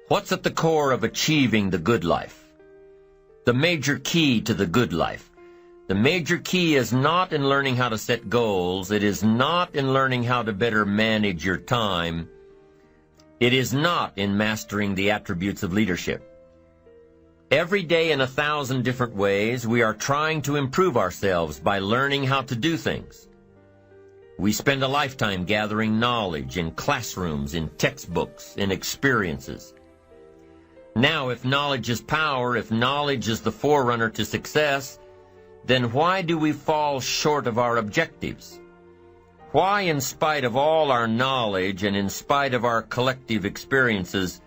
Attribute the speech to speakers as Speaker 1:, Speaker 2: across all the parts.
Speaker 1: What's at the core of achieving the good life? The major key to the good life. The major key is not in learning how to set goals. It is not in learning how to better manage your time. It is not in mastering the attributes of leadership. Every day in 1,000 different ways, we are trying to improve ourselves by learning how to do things. We spend a lifetime gathering knowledge in classrooms, in textbooks, in experiences. Now, if knowledge is power, if knowledge is the forerunner to success, then why do we fall short of our objectives? Why, in spite of all our knowledge and in spite of our collective experiences,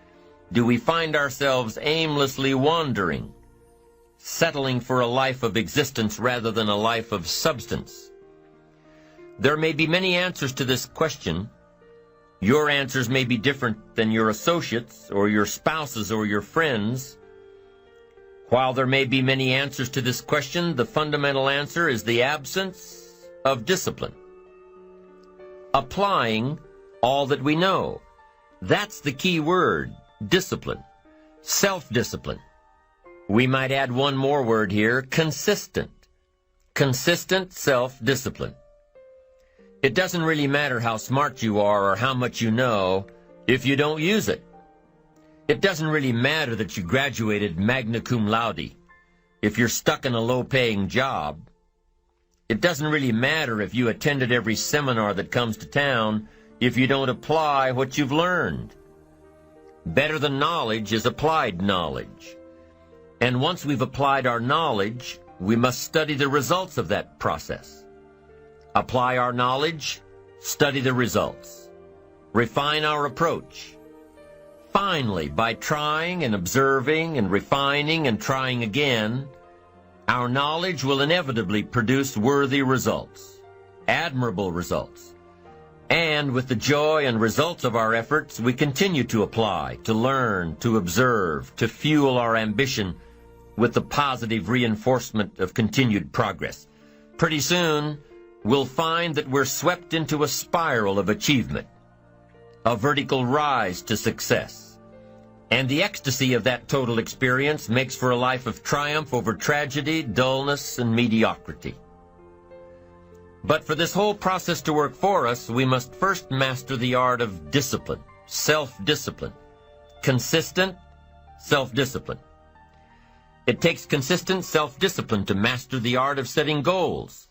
Speaker 1: do we find ourselves aimlessly wandering, settling for a life of existence rather than a life of substance? There may be many answers to this question. Your answers may be different than your associates or your spouses or your friends. While there may be many answers to this question, the fundamental answer is the absence of discipline. Applying all that we know. That's the key word, discipline. Self-discipline. We might add one more word here, consistent. Consistent self-discipline. It doesn't really matter how smart you are or how much you know if you don't use it. It doesn't really matter that you graduated magna cum laude if you're stuck in a low-paying job. It doesn't really matter if you attended every seminar that comes to town if you don't apply what you've learned. Better than knowledge is applied knowledge. And once we've applied our knowledge, we must study the results of that process. Apply our knowledge, study the results. Refine our approach. Finally, by trying and observing and refining and trying again, our knowledge will inevitably produce worthy results, admirable results. And with the joy and results of our efforts, we continue to apply, to learn, to observe, to fuel our ambition with the positive reinforcement of continued progress. Pretty soon, we'll find that we're swept into a spiral of achievement, a vertical rise to success. And the ecstasy of that total experience makes for a life of triumph over tragedy, dullness, and mediocrity. But for this whole process to work for us, we must first master the art of discipline, self-discipline, consistent self-discipline. It takes consistent self-discipline to master the art of setting goals,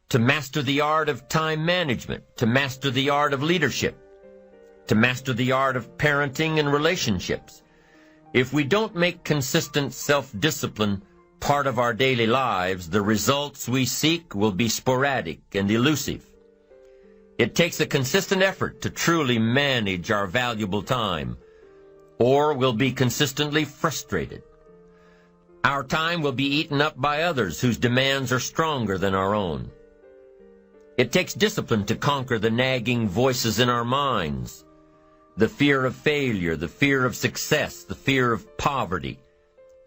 Speaker 1: to master the art of time management, to master the art of leadership, to master the art of parenting and relationships. If we don't make consistent self-discipline part of our daily lives, the results we seek will be sporadic and elusive. It takes a consistent effort to truly manage our valuable time, or we'll be consistently frustrated. Our time will be eaten up by others whose demands are stronger than our own. It takes discipline to conquer the nagging voices in our minds, the fear of failure, the fear of success, the fear of poverty,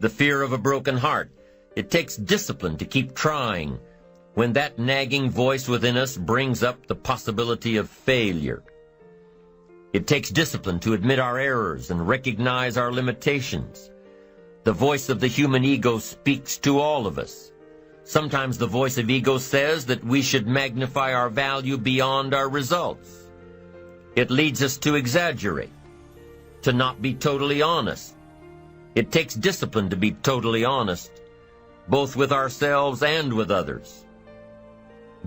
Speaker 1: the fear of a broken heart. It takes discipline to keep trying when that nagging voice within us brings up the possibility of failure. It takes discipline to admit our errors and recognize our limitations. The voice of the human ego speaks to all of us. Sometimes the voice of ego says that we should magnify our value beyond our results. It leads us to exaggerate, to not be totally honest. It takes discipline to be totally honest, both with ourselves and with others.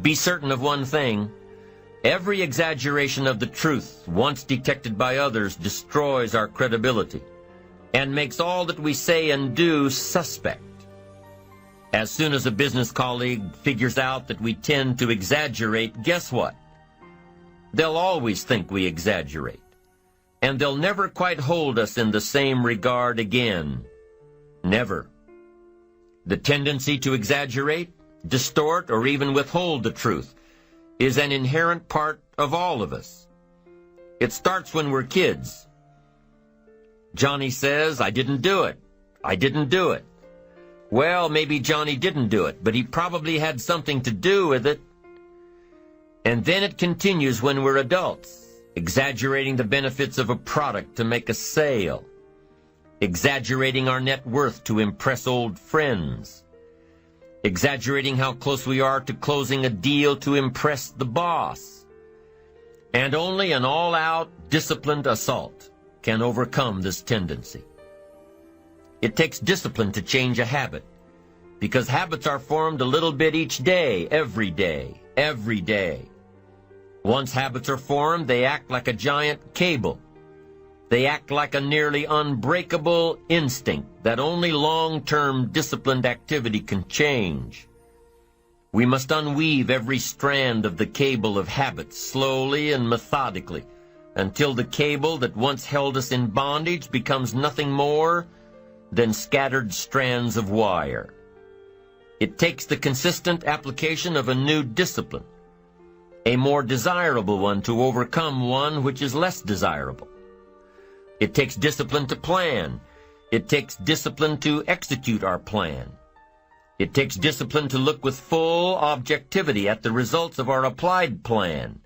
Speaker 1: Be certain of one thing: every exaggeration of the truth, once detected by others, destroys our credibility and makes all that we say and do suspect. As soon as a business colleague figures out that we tend to exaggerate, guess what? They'll always think we exaggerate, and they'll never quite hold us in the same regard again. Never. The tendency to exaggerate, distort, or even withhold the truth is an inherent part of all of us. It starts when we're kids. Johnny says, "I didn't do it. I didn't do it." Well, maybe Johnny didn't do it, but he probably had something to do with it. And then it continues when we're adults, exaggerating the benefits of a product to make a sale. exaggerating our net worth to impress old friends, exaggerating how close we are to closing a deal to impress the boss. And only an all-out, disciplined assault can overcome this tendency. It takes discipline to change a habit, because habits are formed a little bit each day, every day, every day. Once habits are formed, they act like a giant cable. They act like a nearly unbreakable instinct that only long-term disciplined activity can change. We must unweave every strand of the cable of habits slowly and methodically until the cable that once held us in bondage becomes nothing more than scattered strands of wire. It takes the consistent application of a new discipline, a more desirable one, to overcome one which is less desirable. It takes discipline to plan. It takes discipline to execute our plan. It takes discipline to look with full objectivity at the results of our applied plan.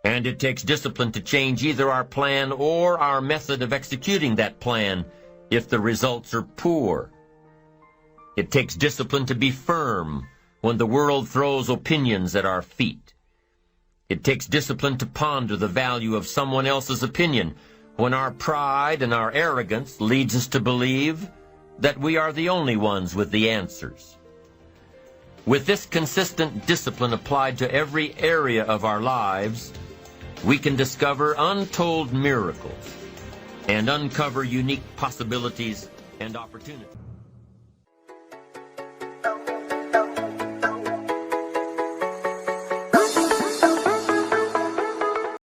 Speaker 1: And it takes discipline to change either our plan or our method of executing that plan if the results are poor. It takes discipline to be firm when the world throws opinions at our feet. It takes discipline to ponder the value of someone else's opinion when our pride and our arrogance leads us to believe that we are the only ones with the answers. With this consistent discipline applied to every area of our lives, we can discover untold miracles and uncover unique possibilities and opportunities.